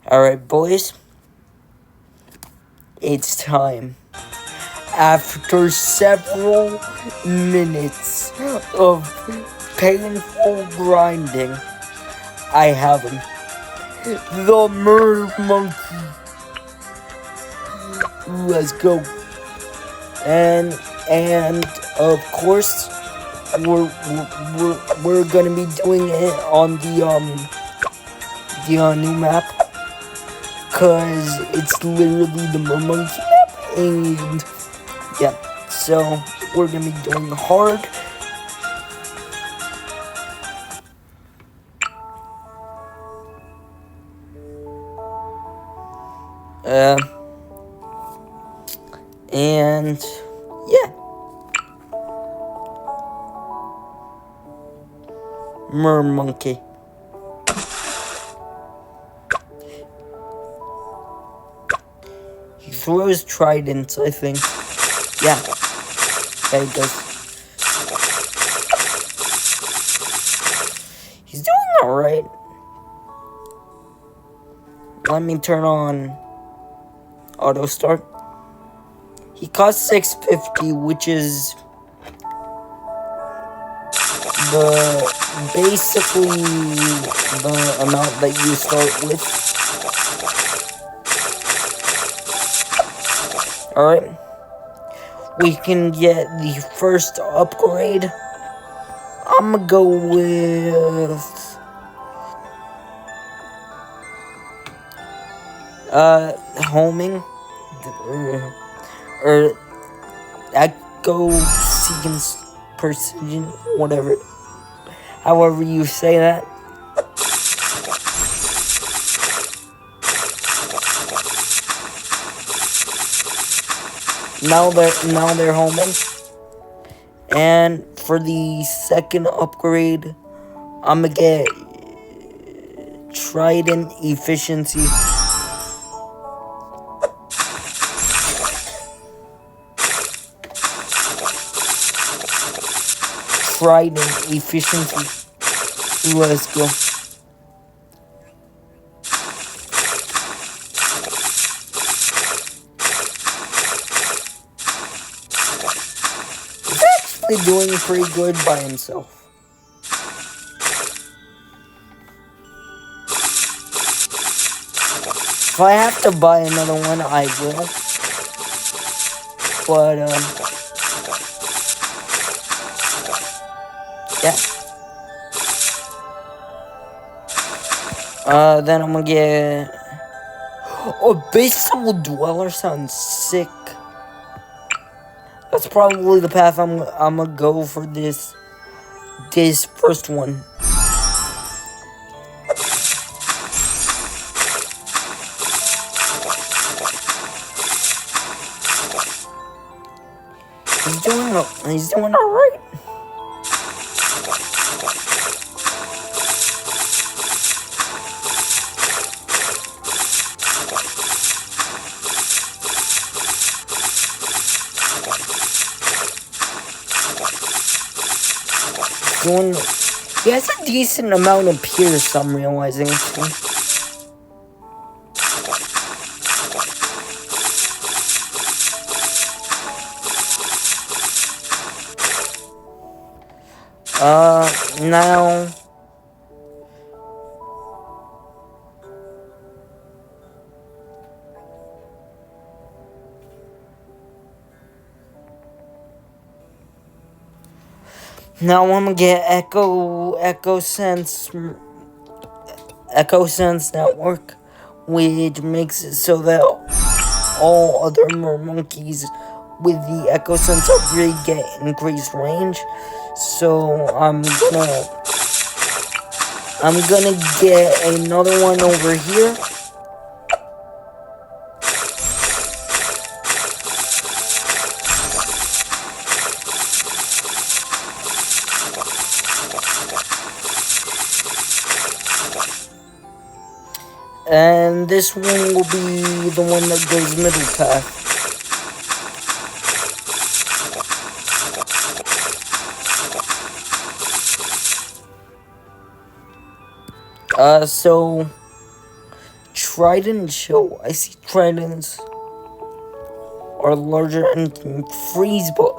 Alright, boys. It's time. After several minutes of painful grinding, I have him. The mermonky. Let's go. And of course, we're gonna be doing it on the new map, cause it's literally the mermonky map, and yeah, so we're gonna be doing hard. And yeah, mermonky. He throws tridents, I think. Yeah, he does. He's doing alright. Let me turn on auto start. He costs 650, which is basically the amount that you start with. Alright. We can get the first upgrade. I'm gonna go with homing or echo sequence precision, whatever, however you say that. Now they're homing. And for the second upgrade, I'm gonna get trident efficiency. Trident efficiency. Let's go. He's actually doing pretty good by himself. If I have to buy another one, I will. But yeah. Then I'm gonna get... Oh, base level dweller sounds sick. That's probably the path I'm gonna go for this first one. He's doing alright. He has a decent amount of pierce, I'm realizing. Now... Now I'm gonna get Echo Sense Network, which makes it so that all other mermonkeys with the Echo Sense upgrade get increased range. So I'm gonna get another one over here. And this one will be the one that goes middle path. So trident show. I see tridents are larger and can freeze, but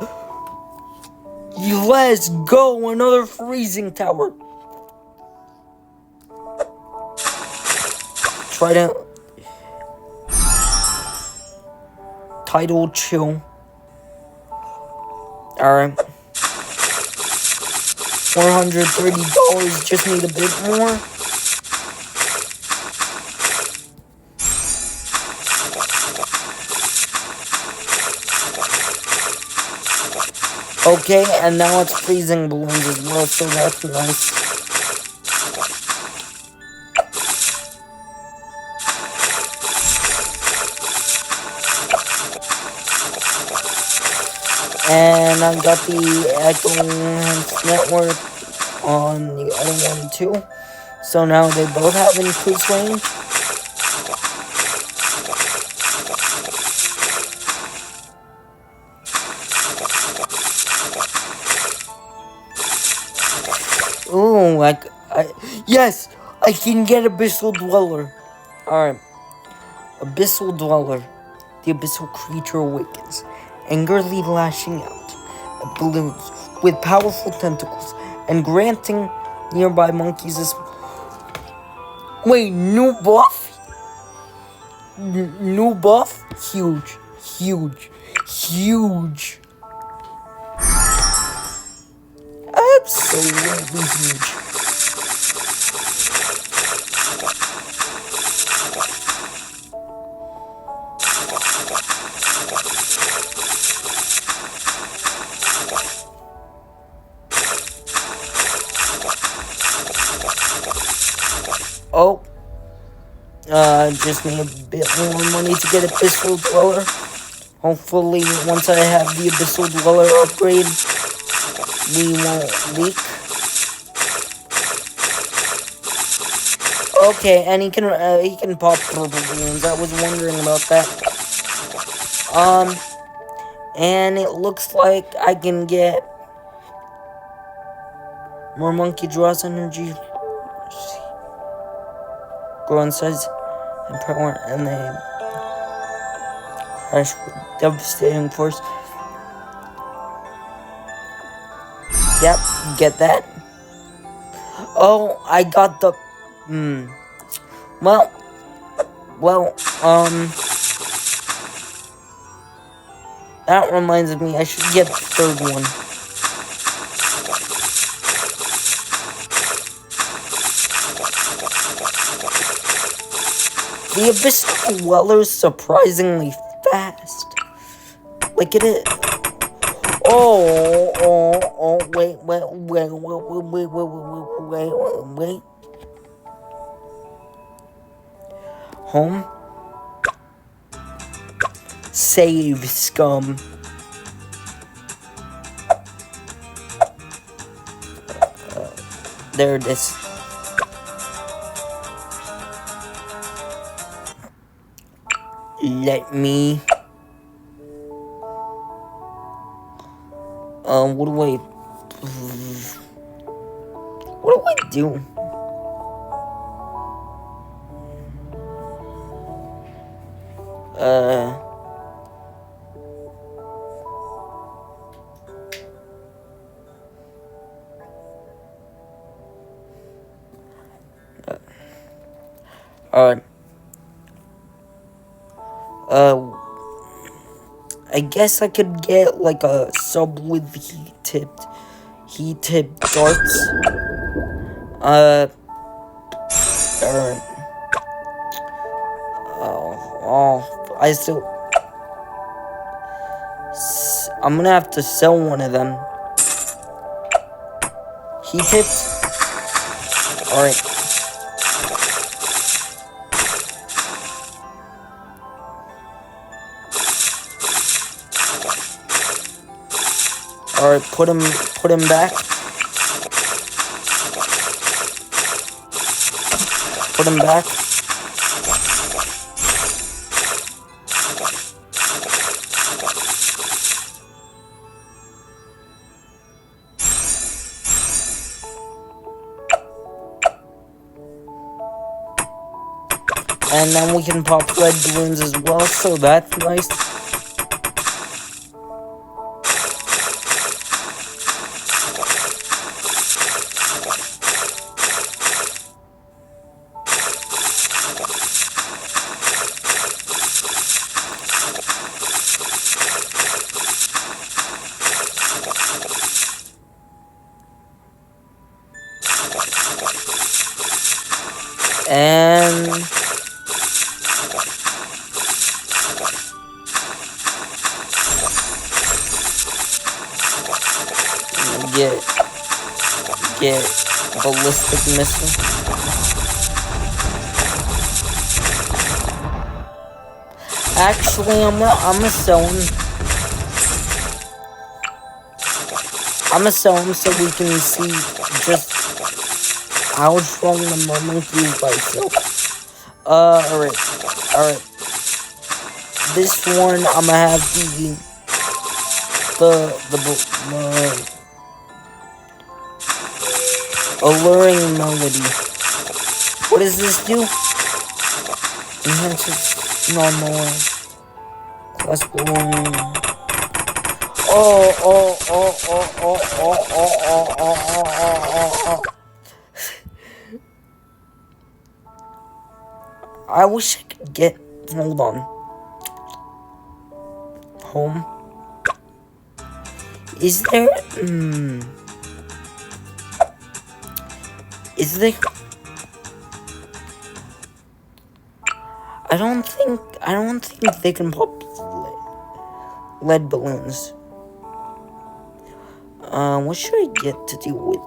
let's go! Another freezing tower. Trident. Tidal chill. Alright. $430. Just need a bit more. Okay, and now it's freezing balloons as well, so that's nice. And I got the Echo Network on the other one too. So now they both have increased range. Ooh, yes! I can get Abyssal Dweller. Alright. Abyssal Dweller. The abyssal creature awakens, angrily lashing out at balloons with powerful tentacles and granting nearby monkeys this. Wait, new buff? New buff? Huge. Huge. Huge. Absolutely huge. Oh, just need a bit more money to get Abyssal Dweller. Hopefully, once I have the Abyssal Dweller upgrade, we won't leak. Okay, and he can pop purple balloons. I was wondering about that. And it looks like I can get mermonky draws energy. Grow in size and power, and they crash with devastating force. Yep, get that. Oh, I got the. Well, that reminds me, I should get the third one. The Abyssal Dweller is surprisingly fast. Like it is. Wait. Home. Save, scum. There it is. Let me. What do I do? Alright. I guess I could get like a sub with heat-tipped darts. Alright. I still. I'm gonna have to sell one of them. Heat-tipped. Alright. Alright, put him back. Put him back. And then we can pop red balloons as well, so that's nice. And get ballistic missile. Actually, I'm gonna sell him so we can see just how strong the mermonky is by itself. Alright. This one, I'm gonna have the alluring melody. What does this do? Enhances normal class balloon. I wish I could get. Hold on. Home. Is there? Is there? I don't think they can pop lead balloons. What should I get to deal with?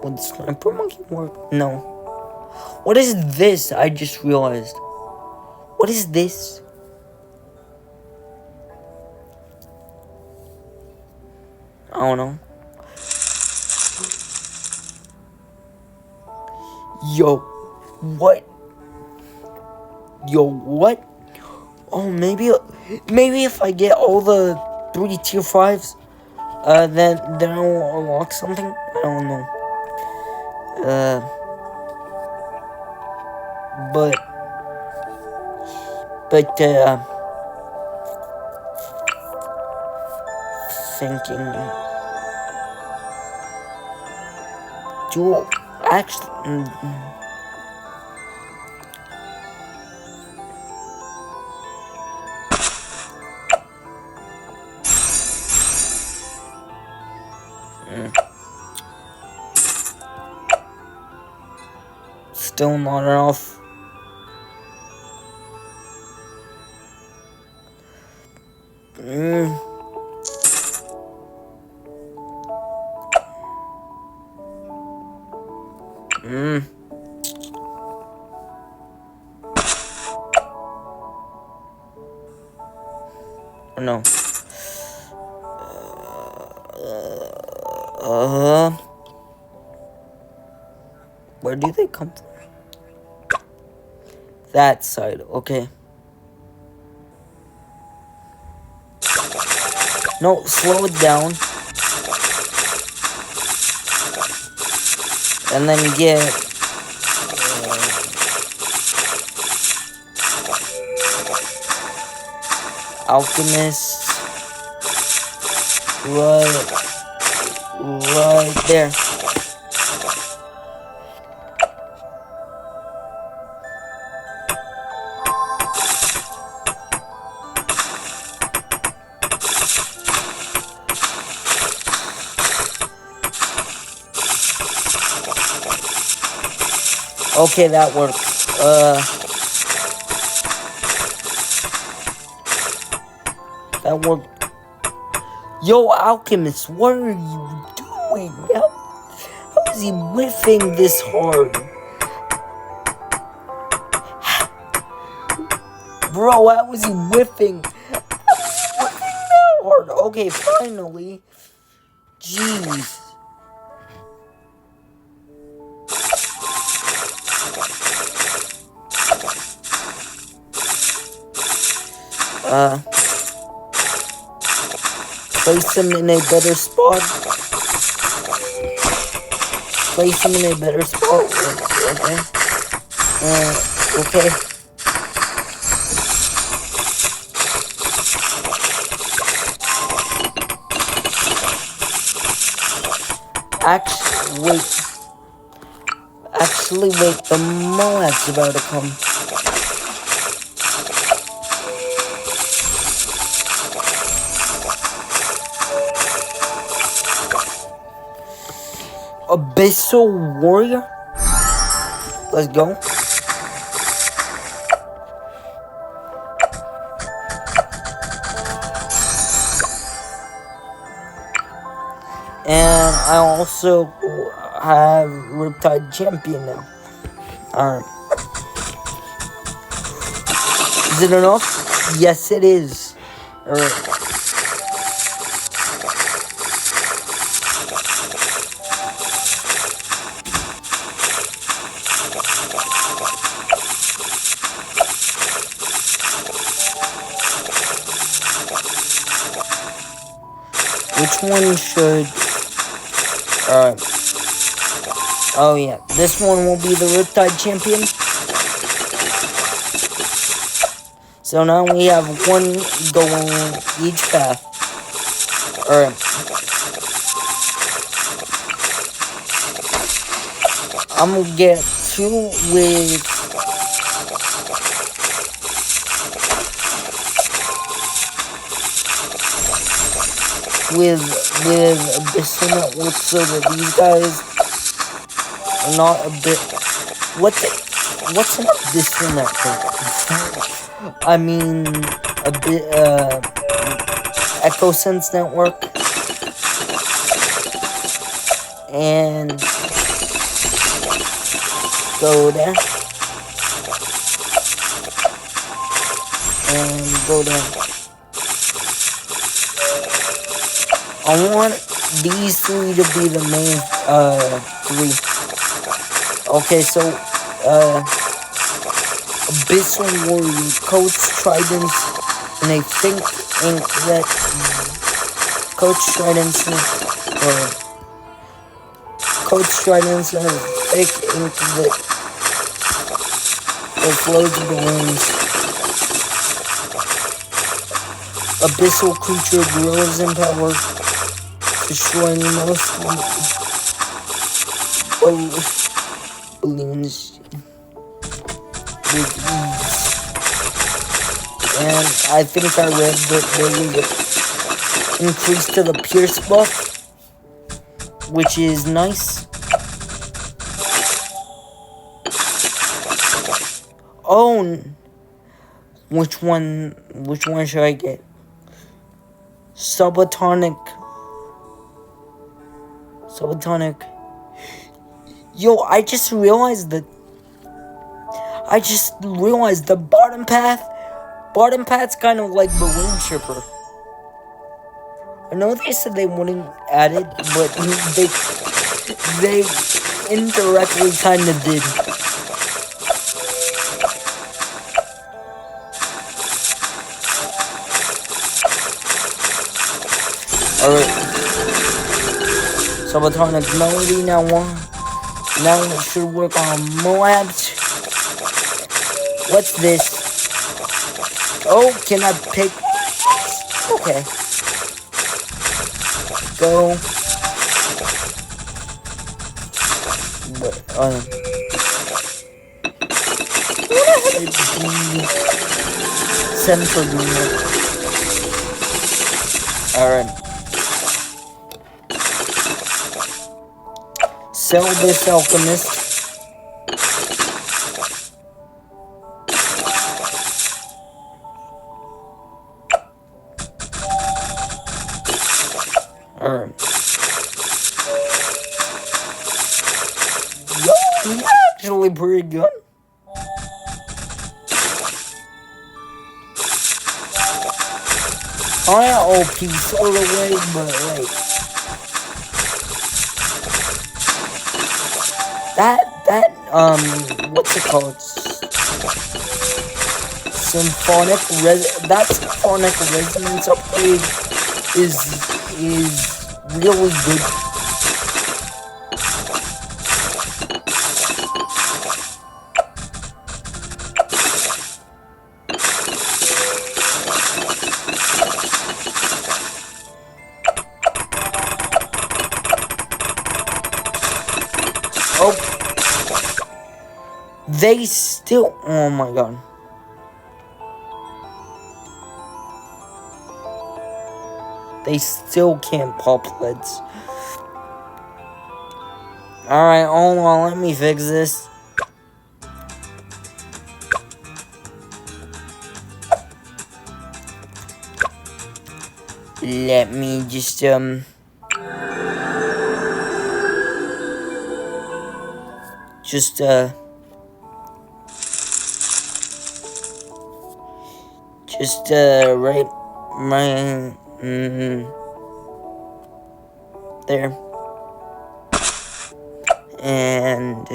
Would sniper monkey work? No. What is this? I just realized. What is this? I don't know. Yo, what? Oh, maybe if I get all the 3 tier 5s, then I'll unlock something. I don't know. But thinking. Dual, actually. Still not enough. No. Where do they come from? That side, okay. No, slow it down. And then you get alchemist right there. Okay, that works. That worked. Yo, Alchemist, what are you doing? How is he whiffing this hard? Bro, how was he whiffing? How was he whiffing that hard? Okay, finally. Jeez. Place him in a better spot. place him in a better spot. Okay. Okay. Actually, wait, the Moab's about to come. Abyssal Warrior? Let's go. And I also have Riptide Champion now. Alright. Is it enough? Yes, it is. Alright. Which one should... Alright. Oh yeah, this one will be the Riptide Champion. So now we have one going each path. Alright. I'm gonna get two with Abyssal Network, so that these guys are not a bit... What's an Abyssal Network? I mean, a bit, Echo Sense Network. And go there. And go there. I want these three to be the main, three. Okay, so, Abyssal Warrior, Coach Tridents, and I think that Coach Tridents, and a fake ink that floats balloons. Abyssal creature grows in power, destroying most balloons with ease. And I think I read that they will increase to the Pierce buff, which is nice. Oh, which one should I get? Subatomic. Yo, I just realized the bottom path's kind of like Balloon Chipper. I know they said they wouldn't add it, but they indirectly kind of did. Alright. Subatomic Melody now it should work on Moabs. What's this? Oh, can I pick? Okay. Go. Center Green. Alright. Sell this alchemist. Alright. Yo, he's actually pretty good. I am OP sort of way, but like what's it called? That symphonic resonance upgrade is really good. Oh. They still... Oh my god. They still can't pop lids. Alright, hold on. Let me fix this. Let me just, right, there. And,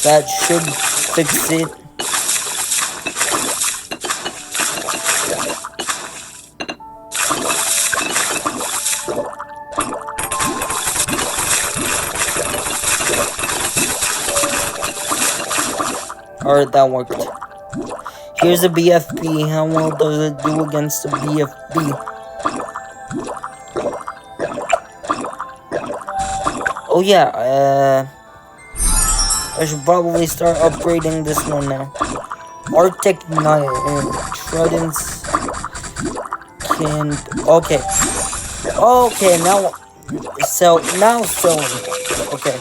that should fix it. Alright, that worked. Here's a BFB. How well does it do against a BFB? Oh yeah, I should probably start upgrading this one now. Arctic Knight and Tridents can... Okay. Okay, now... Now selling. Okay.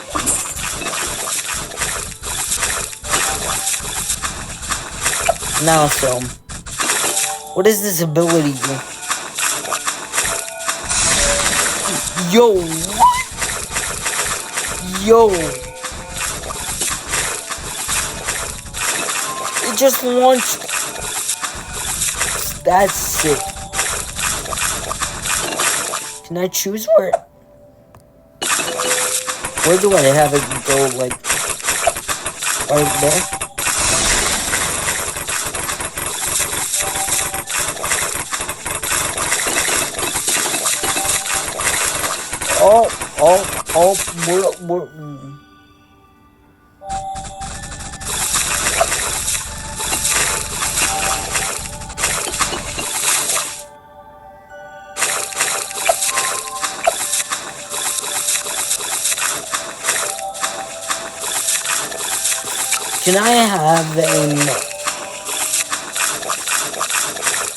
Now sell. What does this ability do? Yo! What? Yo! It just launched. That's sick. Can I choose where do I have it go, like, right there? We're Can I have a...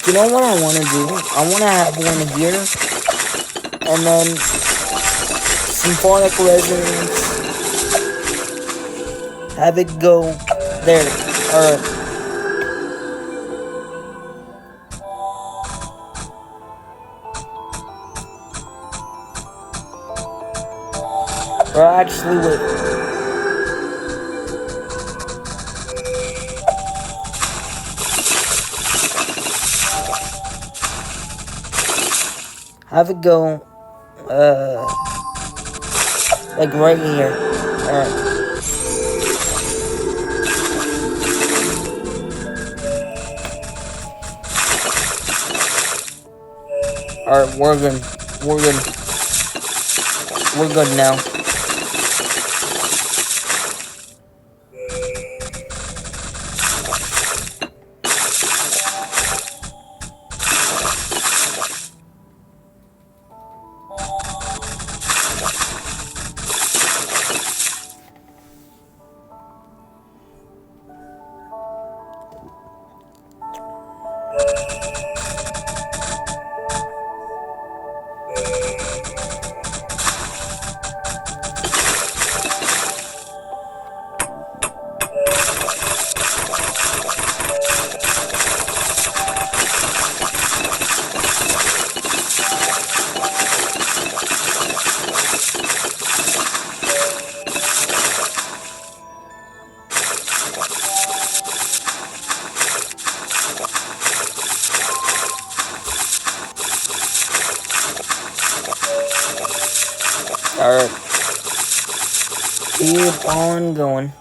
You know what I want to do? I want to have one here. And then... Symphonic Resonance. Have it go there. Alright. Or actually, wait. Have it go, like right here. Alright. Alright, we're good. We're good. We're good now. Alright. Keep on going.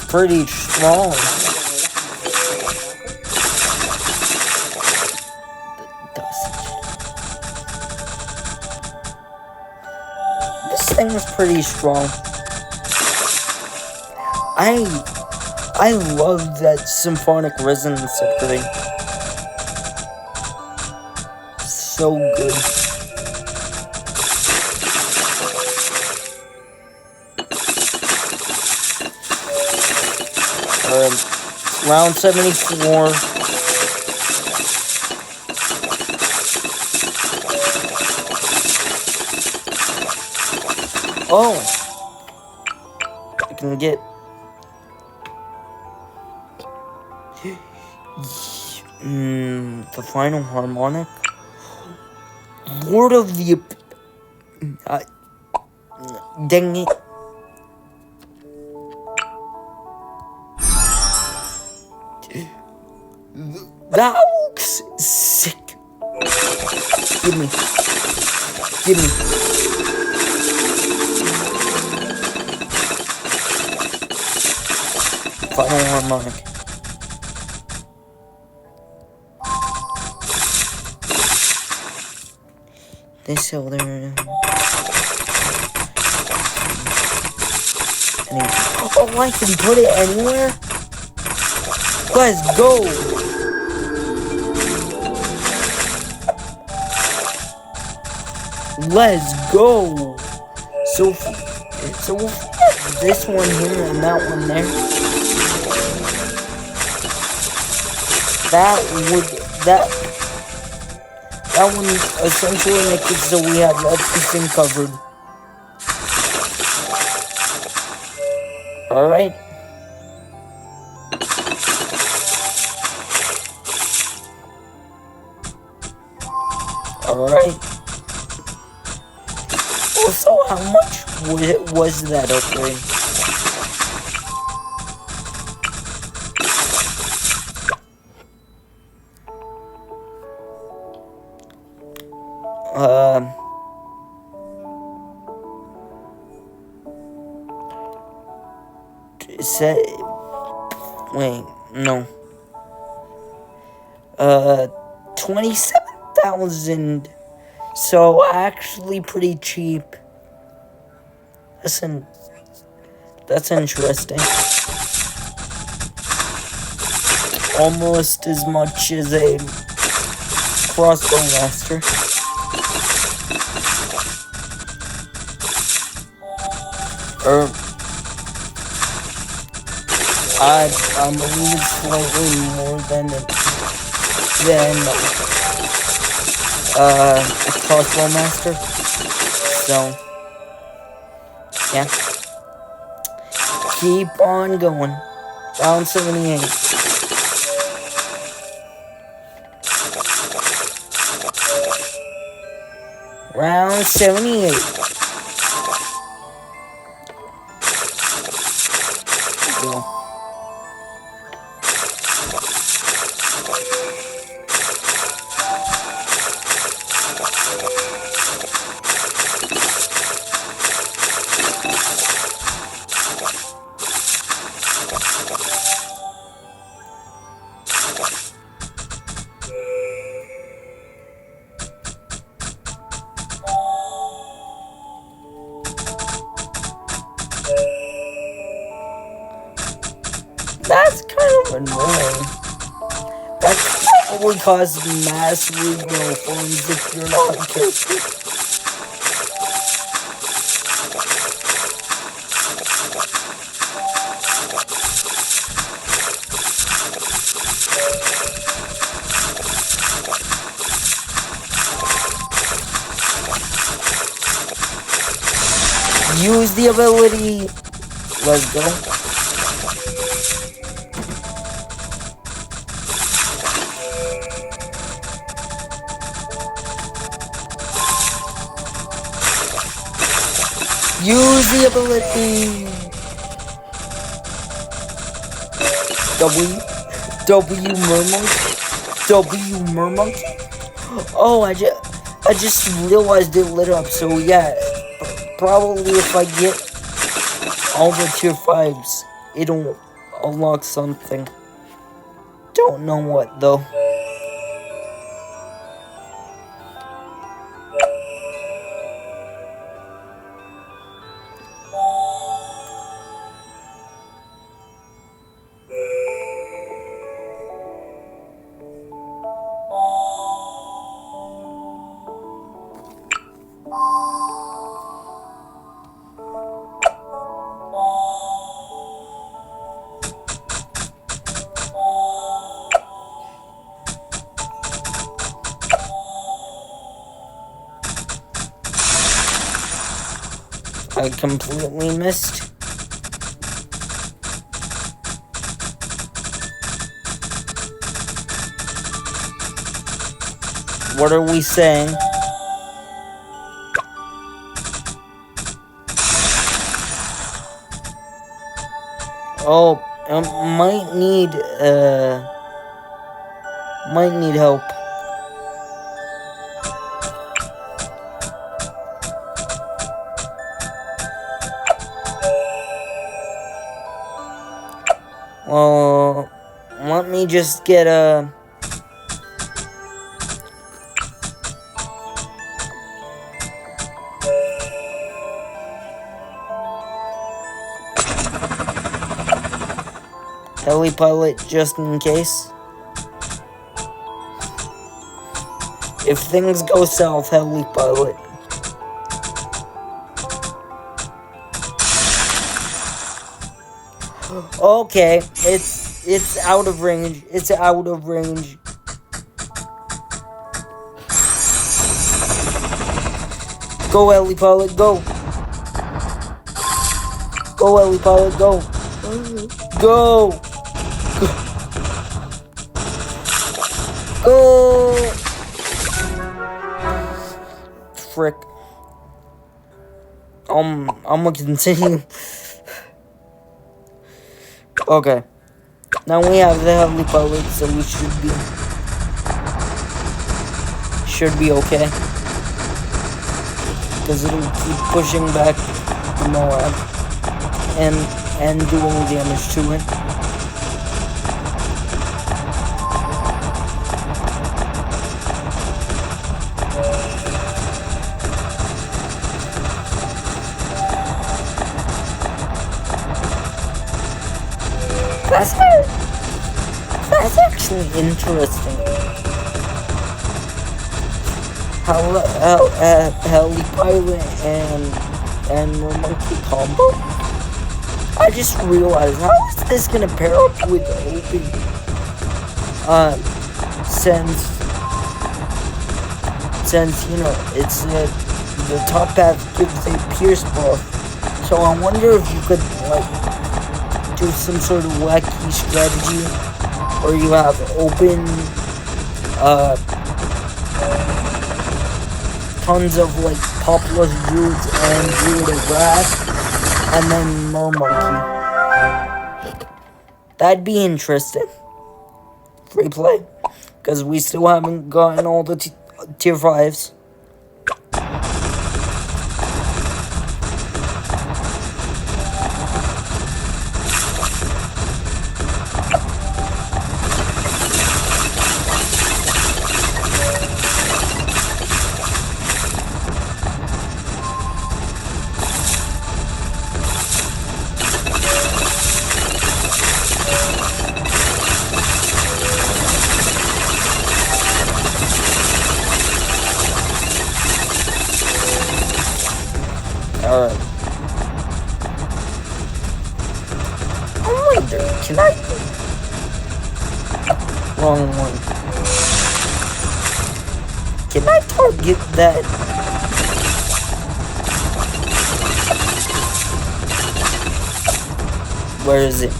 pretty strong. This thing is pretty strong. I love that symphonic resonance upgrade. So good. Round 74. Oh, I can get the final harmonic. Lord of the dang it. That looks sick. Give me. Final harmonic. This other. Oh, I can put it anywhere? Let's go! Let's go! So we'll put this one here and that one there. That one essentially makes it so we have everything covered. Alright. Alright. Also, how much was that upgrade? Wait, no. 27,000. So actually pretty cheap. That's interesting. Almost as much as a crossbow master. I believe slightly more than a crossbow master. So yeah. Keep on going. Round 78. Round 78. Cool. That's kind of annoying. That probably causes mass malforms if you're not careful. Use the ability. Let's go. Use the ability. W mermonky. Oh, I just realized it lit up. So yeah, probably if I get all the tier 5s, it'll unlock something. Don't know what though. I completely missed. What are we saying? Oh, might need help. Well, let me just get a... heli pilot just in case. If things go south, heli pilot. Okay, it's out of range. It's out of range. Go, heli pilot, go. Go, heli pilot, go. Go. Go. Frick. I'm gonna continue. Okay. Now we have the heli pilot, so we should be okay. Because it'll keep pushing back the Moab and doing damage to it. That's actually interesting. How heli pilot and mermonky combo. I just realized, how is this gonna pair up with OP? Since you know it's the top path gives a pierce buff, so I wonder if you could like do some sort of wacky strategy, or you have open tons of like populous druids and druid of wrath, and then mermonky. That'd be interesting. Free play, because we still haven't gotten all the tier 5s. Alright. I wonder, can I... Wrong one. Can I target that? Where is it?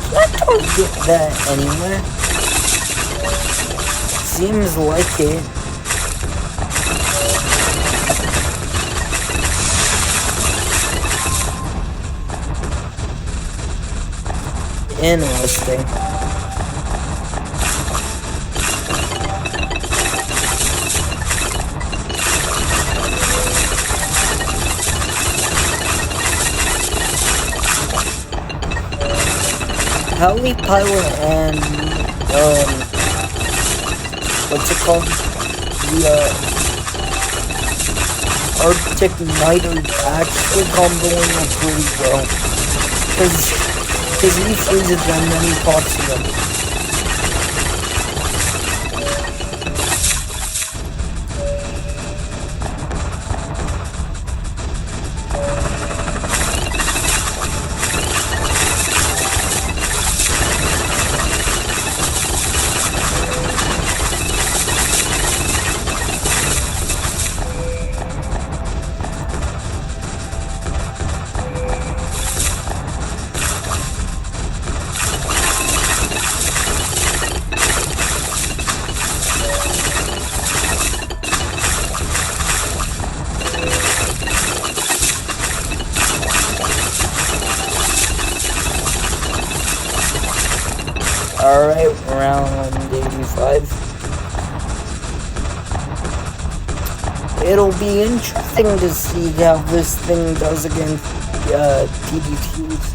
Can I target that anywhere? Seems like it. Interesting. heli pilot and what's it called? The Arctic Night are actually comboing up pretty well. Because he freezes them and then he pops them. Alright, round 85. It'll be interesting to see how this thing does against btd6.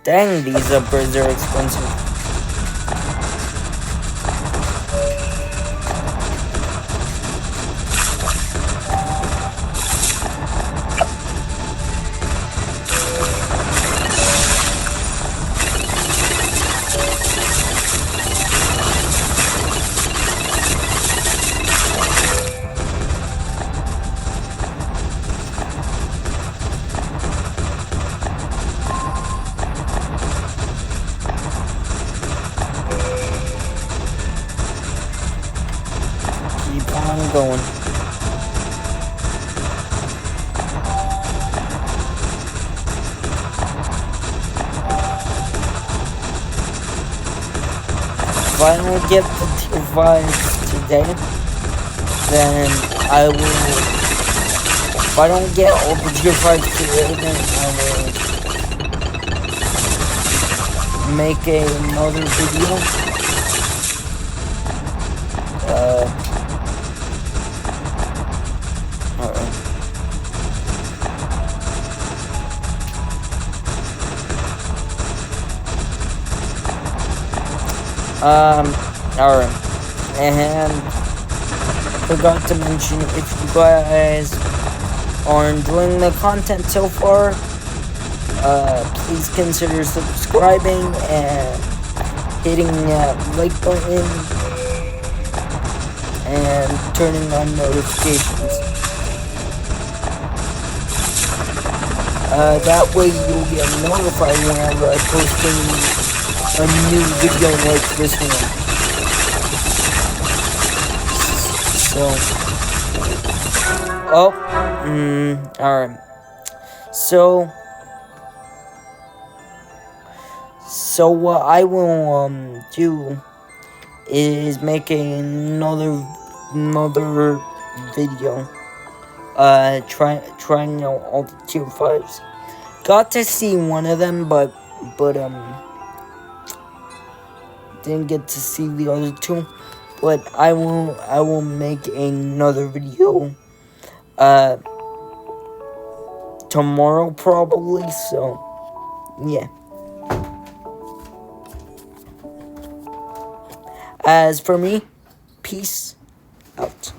Dang, these uppers are expensive. I'm going. If I don't get the tier 5s today, then I will. If I don't get all the tier 5s today, then I will make another video. Alright, and forgot to mention, if you guys are enjoying the content so far, please consider subscribing and hitting that like button and turning on notifications. That way you'll get notified whenever I post a new video like this one. Alright. So what I will do is make another video. Trying out all the tier 5s. Got to see one of them, but didn't get to see the other two. But I will make another video tomorrow probably, so yeah. As for me, peace out.